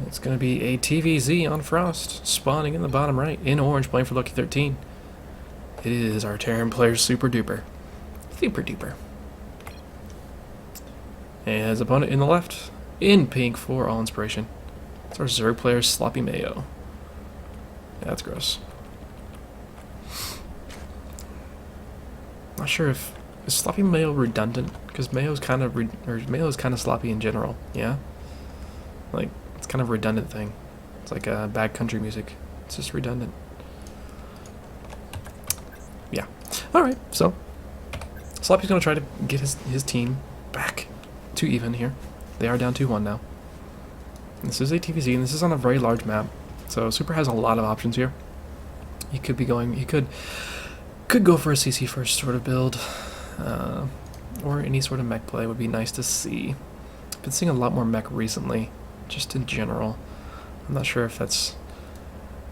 It's going to be a TVZ on Frost, spawning in the bottom right, in orange, playing for Lucky 13. It is our Terran player SuperDuper. SuperDuper. And his opponent in the left, in pink for All Inspiration. It's our Zerg player SlppyMayo. Yeah, that's gross. Not sure if is SlppyMayo redundant, because Mayo's kind of Mayo's kind of sloppy in general. Yeah, like it's kind of a redundant thing. It's like bad country music. It's just redundant. Yeah. All right. So Sloppy's gonna try to get his team back to even here. They are down 2-1 now. This is a TVZ, and this is on a very large map. So Super has a lot of options here. He could be going. He could go for a CC first sort of build, or any sort of mech play would be nice to see. Been seeing a lot more mech recently, just in general. I'm not sure if that's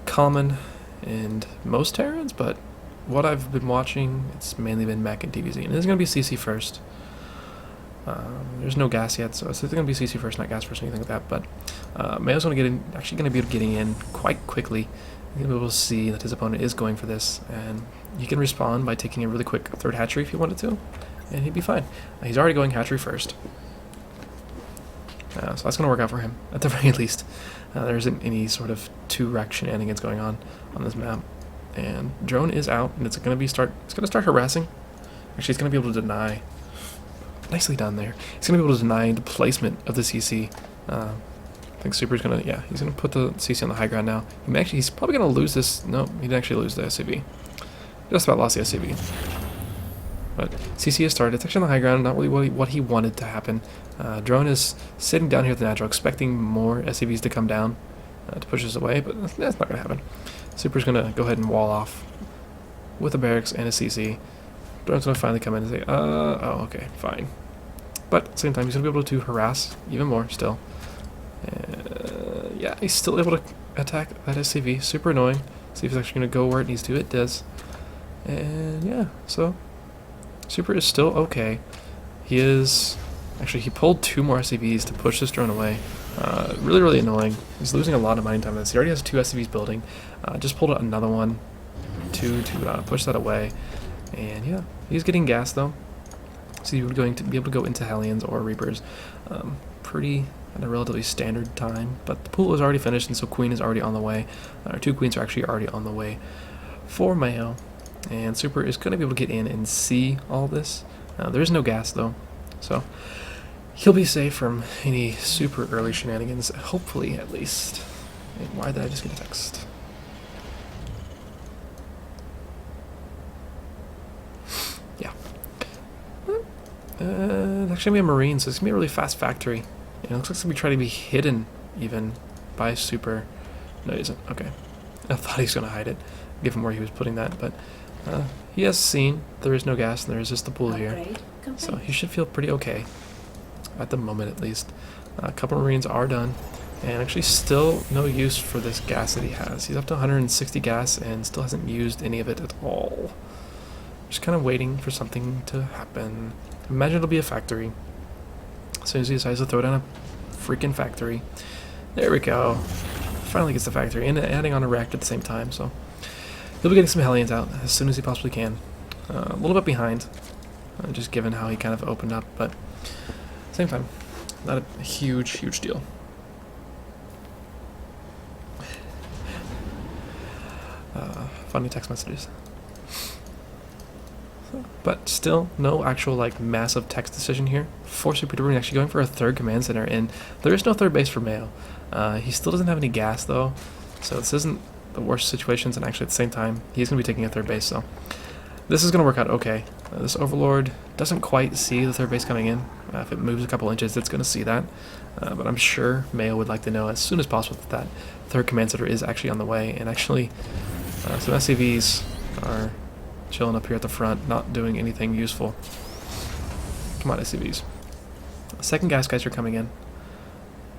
common in most Terrans, but what I've been watching, it's mainly been mech and TVZ, and it's going to be CC first. There's no gas yet, so it's going to be CC first, not gas first, or anything like that. But Mayo's going to get in, actually going to be getting in quite quickly. You'll be able to see that his opponent is going for this, and he can respond by taking a really quick third hatchery if he wanted to, and he'd be fine. He's already going hatchery first, so that's going to work out for him at the very least. There isn't any sort of 2-rack shenanigans going on this map, and drone is out, and it's going to start harassing. Actually, it's going to be able to deny. Nicely done there. He's going to be able to deny the placement of the CC. I think Super's going to, yeah, he's going to put the CC on the high ground now. He's probably going to lose this. No, he didn't actually lose the SCV. Just about lost the SCV. But CC has started. It's actually on the high ground, not really what he wanted to happen. Drone is sitting down here at the natural, expecting more SCVs to come down to push us away, but that's not going to happen. Super's going to go ahead and wall off with a barracks and a CC. Drone's going to finally come in and say, oh, okay, fine. But at the same time, he's going to be able to harass even more still. Yeah, he's still able to attack that SCV. Super annoying. See if it's actually going to go where it needs to. It does. And yeah, so Super is still okay. He is... Actually, he pulled 2 more SCVs to push this drone away. Really, really annoying. He's losing a lot of mining time on this. He already has 2 SCVs building. Just pulled out another one to push that away. And yeah, he's getting gas though. So you're going to be able to go into Hellions or Reapers pretty at a relatively standard time. But the pool is already finished, and so Queen is already on the way. 2 Queens are actually already on the way for Mayo. And Super is going to be able to get in and see all this. There is no gas though, so he'll be safe from any super early shenanigans, hopefully at least. And why did I just get a text? Yeah. It's actually going to be a Marine, so it's going to be a really fast factory. And it looks like it's going to be trying to be hidden even by Super. No, he isn't. Okay. I thought he was going to hide it, given where he was putting that, but he has seen there is no gas and there is just the pool here. So he should feel pretty okay. At the moment, at least. A couple Marines are done. And actually still no use for this gas that he has. He's up to 160 gas and still hasn't used any of it at all. Just kind of waiting for something to happen. Imagine it'll be a factory. As soon as he decides to throw down a freaking factory. There we go. Finally gets the factory and adding on a reactor at the same time. So he'll be getting some Hellions out as soon as he possibly can. A little bit behind. Just given how he kind of opened up. But same time, not a huge deal. Funny text messages. But still, no actual like massive text decision here for SuperDuper. Actually going for a 3rd command center, and there is no 3rd base for Mayo. He still doesn't have any gas though, so this isn't the worst situations. And actually, at the same time, he's going to be taking a 3rd base, so this is going to work out okay. This Overlord doesn't quite see the 3rd base coming in. If it moves a couple inches, it's going to see that. But I'm sure Mayo would like to know as soon as possible that 3rd command center is actually on the way. And actually, some SCVs are chilling up here at the front, not doing anything useful. Come on, SCVs. 2nd gas guys are coming in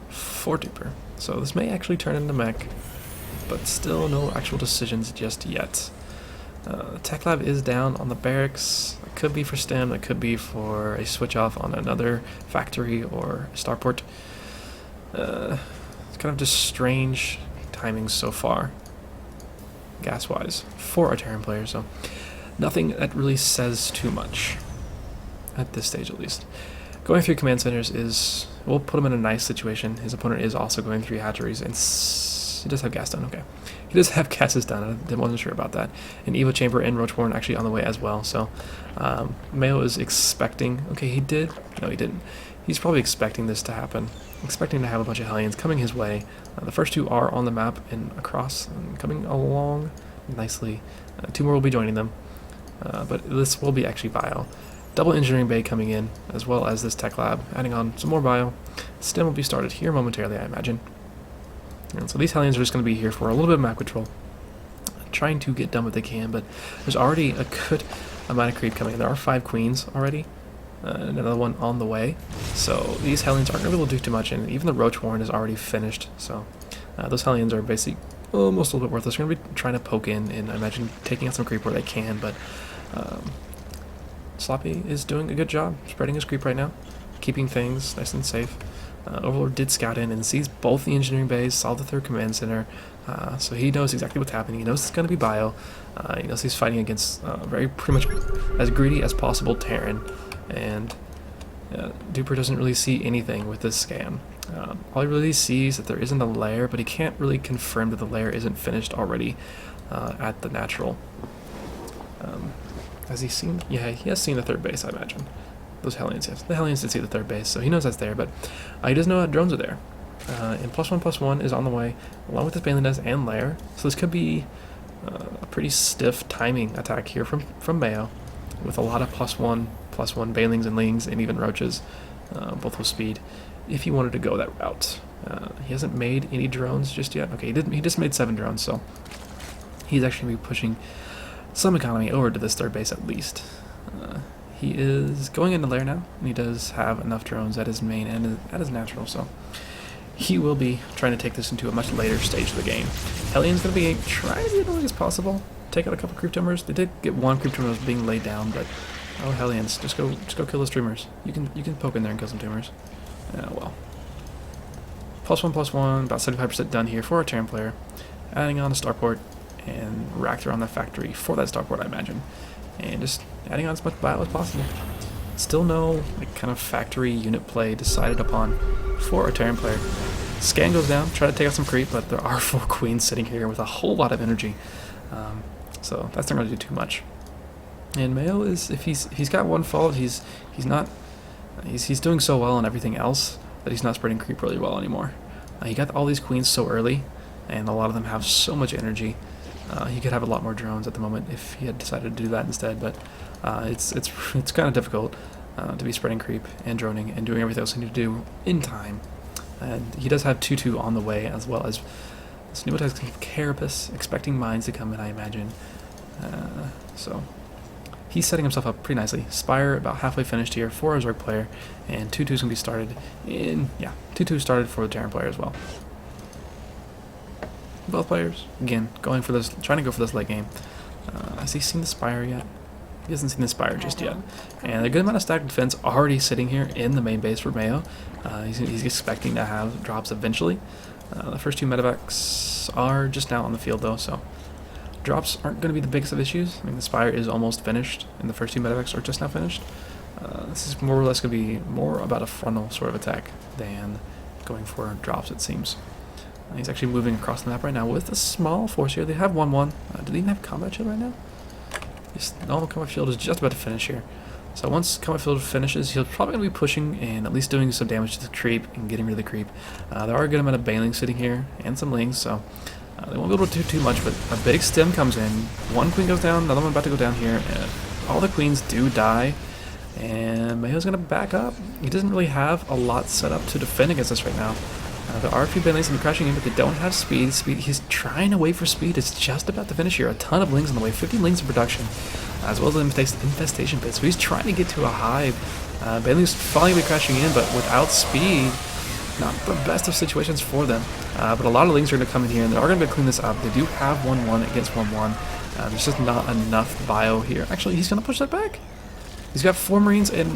for Duper. So this may actually turn into mech, but still no actual decisions just yet. Tech Lab is down on the barracks. It could be for STEM, it could be for a switch off on another factory or starport. It's kind of just strange timing so far, gas-wise, for our Terran player, so nothing that really says too much, at this stage at least. Going 3 command centers is, we'll put him in a nice situation. His opponent is also going 3 hatcheries, and he does have gas done, okay. He does have gases done, I wasn't sure about that. An Evo Chamber and Roachborn actually on the way as well, so Mayo is expecting, okay, he did, no he didn't. He's probably expecting this to happen, expecting to have a bunch of Hellions coming his way. The first 2 are on the map and across, and coming along nicely. 2 more will be joining them, but this will be actually bio. Double engineering bay coming in, as well as this tech lab, adding on some more bio. STEM will be started here momentarily, I imagine. And so these Hellions are just going to be here for a little bit of map control, trying to get done what they can, but there's already a good amount of creep coming in. There are 5 queens already, another one on the way, so these Hellions aren't going to be able to do too much, and even the Roach Warren is already finished, so those Hellions are basically almost a little bit worthless. They're going to be trying to poke in and I imagine taking out some creep where they can, but Sloppy is doing a good job spreading his creep right now, keeping things nice and safe. Overlord did scout in and sees both the engineering bays, saw the 3rd command center, so he knows exactly what's happening. He knows it's going to be bio. He knows he's fighting against very pretty much as greedy as possible Terran, and Duper doesn't really see anything with this scan. All he really sees that there isn't a lair, but he can't really confirm that the lair isn't finished already at the natural. Has he seen? Yeah, he has seen the 3rd base, I imagine. Those Hellions, yes. The Hellions did see the 3rd base, so he knows that's there, but he doesn't know that drones are there. And +1/+1 is on the way, along with this Baneling Nest and Lair, so this could be a pretty stiff timing attack here from Mayo, with a lot of +1/+1 Banelings and Lings, and even Roaches, both with speed, if he wanted to go that route. He hasn't made any drones just yet. Okay, he just made 7 drones, so he's actually going to be pushing some economy over to this 3rd base at least. He is going into Lair now, and he does have enough drones at his main and at his natural, so he will be trying to take this into a much later stage of the game. Hellion's going to be trying to be as annoying as possible, take out a couple creep tumors. They did get 1 creep tumor being laid down, but oh Hellions, just go kill those tumors. You can poke in there and kill some tumors. Well. +1/+1, about 75% done here for a Terran player. Adding on a starport and Raptor on the factory for that starport, I imagine. And just adding on as much bio as possible. Still no kind of factory unit play decided upon for a Terran player. Scan goes down, try to take out some creep, but there are 4 queens sitting here with a whole lot of energy. So that's not going to do too much. And Mayo is, if he's got one fault, he's doing so well on everything else that he's not spreading creep really well anymore. He got all these queens so early, and a lot of them have so much energy. He could have a lot more drones at the moment if he had decided to do that instead, but it's kind of difficult to be spreading creep and droning and doing everything else you need to do in time. And he does have 2/2 on the way, as well as this Pneumotex Carapace, expecting mines to come in, I imagine. So he's setting himself up pretty nicely. Spire about halfway finished here for a Zerg player, and 2/2's gonna be started in 2/2 started for the Terran player as well. Both players, again, trying to go for this late game. Has he seen the Spire yet? He hasn't seen the Spire just yet. And a good amount of stacked defense already sitting here in the main base for Mayo. He's expecting to have drops eventually. The first 2 medevacs are just now on the field though, so drops aren't going to be the biggest of issues. I mean, the Spire is almost finished, and the first 2 medevacs are just now finished. This is more or less going to be more about a frontal sort of attack than going for drops, it seems. He's actually moving across the map right now with a small force here. They have 1/1. Do they even have combat shield right now? No, combat shield is just about to finish here. So once combat shield finishes, he's probably going to be pushing and at least doing some damage to the creep and getting rid of the creep. There are a good amount of banelings sitting here and some lings, so they won't be able to do too much, but a big stem comes in. 1 queen goes down, another one about to go down here, and all the queens do die. And Mayo's going to back up. He doesn't really have a lot set up to defend against this right now. There are a few banelings crashing in, but they don't have speed. He's trying to wait for speed. It's just about to finish here. A ton of lings on the way, 50 lings in production, as well as an infestation pit. So he's trying to get to a hive. Banelings finally be crashing in, but without speed, not the best of situations for them. But a lot of lings are going to come in here, and they are going to clean this up. They do have 1/1 against 1/1. There's just not enough bio here. Actually, he's going to push that back. He's got 4 Marines and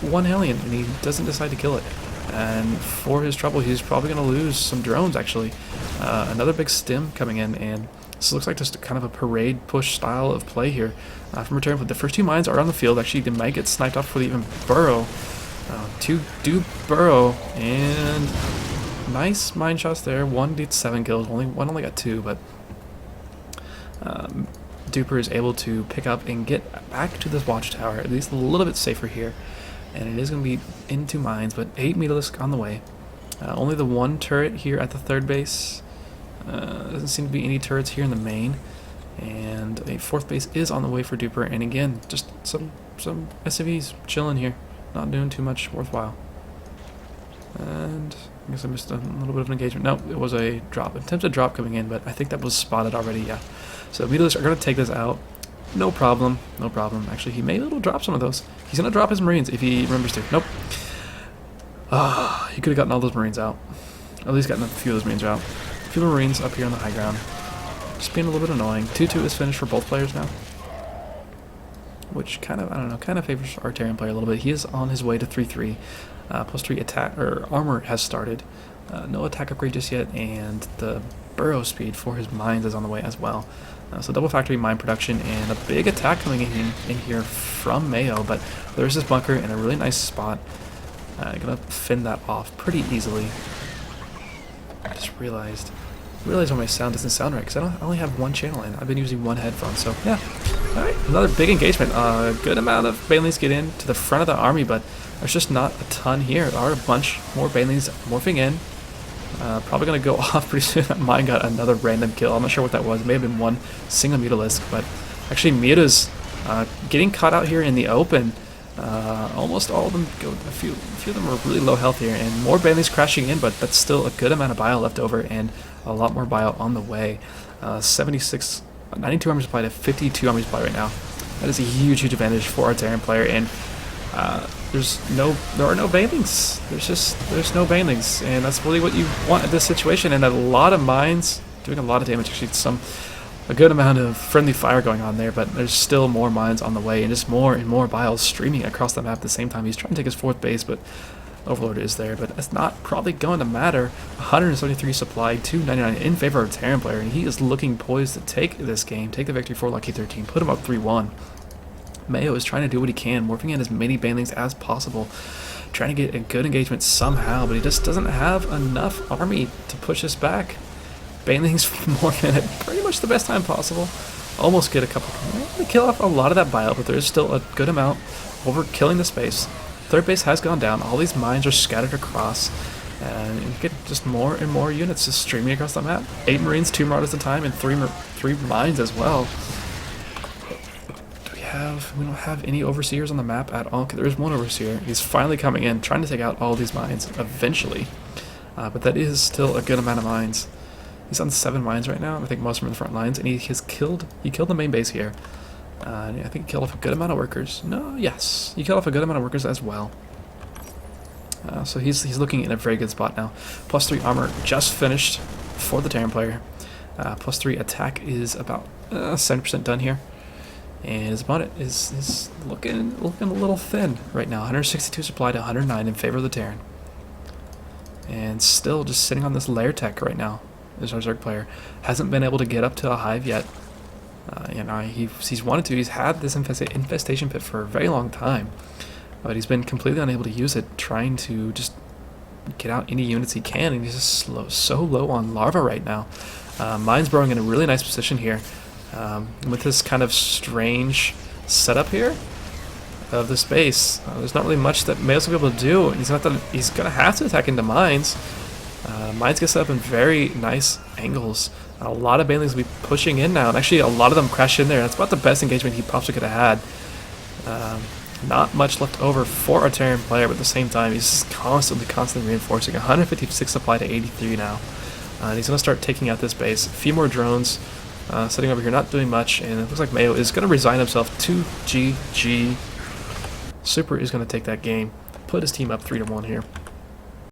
1 Hellion, and he doesn't decide to kill it. And for his trouble, he's probably going to lose some drones, actually. Another big stim coming in, and this looks like just kind of a parade push style of play here from return. But the first 2 mines are on the field. Actually, they might get sniped off before they even burrow. 2 do burrow, and nice mine shots there. 1 did 7 kills. One only got 2, but Duper is able to pick up and get back to this watchtower, at least a little bit safer here. And it is going to be into mines, but 8 Metalisk on the way. Only the 1 turret here at the 3rd base. Doesn't seem to be any turrets here in the main. And a 4th base is on the way for Duper. And again, just some SCVs chilling here. Not doing too much worthwhile. And I guess I missed a little bit of an engagement. No, it was a drop. Attempted drop coming in, but I think that was spotted already, yeah. So Metalisk are going to take this out. No problem, no problem. Actually, he may be able to drop some of those. He's going to drop his Marines if he remembers to. Nope. He could have gotten all those Marines out. At least gotten a few of those Marines out. A few Marines up here on the high ground. Just being a little bit annoying. 2-2 is finished for both players now. Which kind of, I don't know, kind of favors our Terran player a little bit. He is on his way to 3-3. +3 attack, or armor has started. No attack upgrade just yet, and the burrow speed for his mines is on the way as well. So double factory mine production and a big attack coming in here from Mayo, but there's this bunker in a really nice spot. Gonna fend that off pretty easily. I just realized why my sound doesn't sound right, because I only have 1 channel in. I've been using 1 headphone, so yeah. Alright, another big engagement. A good amount of Banelings get in to the front of the army, but there's just not a ton here. There are a bunch more Banelings morphing in. Probably going to go off pretty soon. That mine got another random kill. I'm not sure what that was. It may have been 1 single Mutalisk, but actually Muta's getting caught out here in the open. Almost all of them go. A few of them are really low health here, and more Banelings crashing in, but that's still a good amount of bio left over, and a lot more bio on the way. 92 army supply to 52 army supply right now. That is a huge advantage for our Terran player, and there are no Banelings. There's no Banelings, and that's really what you want in this situation. And a lot of mines doing a lot of damage. Actually, a good amount of friendly fire going on there, but there's still more mines on the way, and just more and more bios streaming across the map at the same time. He's trying to take his 4th base, but Overlord is there, but it's not probably going to matter. 173 supply, 299 in favor of Terran player, and he is looking poised to take this game, take the victory for Lucky 13, put him up 3-1. Mayo is trying to do what he can, morphing in as many Banelings as possible, trying to get a good engagement somehow, but he just doesn't have enough army to push us back. Banelings morph in at pretty much the best time possible. Almost get a couple. They kill off a lot of that bio, but there is still a good amount over killing the space. 3rd base has gone down. All these mines are scattered across, and you get just more and more units just streaming across the map. 8 Marines, 2 Marauders at a time, and 3 mines as well. We don't have any Overseers on the map at all. There is 1 Overseer. He's finally coming in, trying to take out all these mines eventually. But that is still a good amount of mines. He's on 7 mines right now. I think most of them in the front lines, and he killed the main base here. I think he killed off a good amount of workers. No, yes, he killed off a good amount of workers as well. So he's looking in a very good spot now. +3 armor just finished for the Terran player. +3 attack is about 70% done here, and his opponent is looking a little thin right now. 162 supply to 109 in favor of the Terran, and still just sitting on this lair tech right now. This Zerg player hasn't been able to get up to a hive yet. He's wanted to. He's had this infestation pit for a very long time, but he's been completely unable to use it, trying to just get out any units he can, and he's just so low on larva right now. Mine's burrowing in a really nice position here. With this kind of strange setup here of this base, there's not really much that Mayo's going to be able to do. He's going to have to attack into mines. Mines get set up in very nice angles. A lot of Banelings will be pushing in now, and actually a lot of them crash in there. That's about the best engagement he possibly could have had. Not much left over for a Terran player, but at the same time, he's constantly reinforcing. 156 supply to 83 now. And he's going to start taking out this base. A few more drones sitting over here, not doing much, and it looks like Mayo is going to resign himself to GG. Super is going to take that game, put his team up 3-1 here.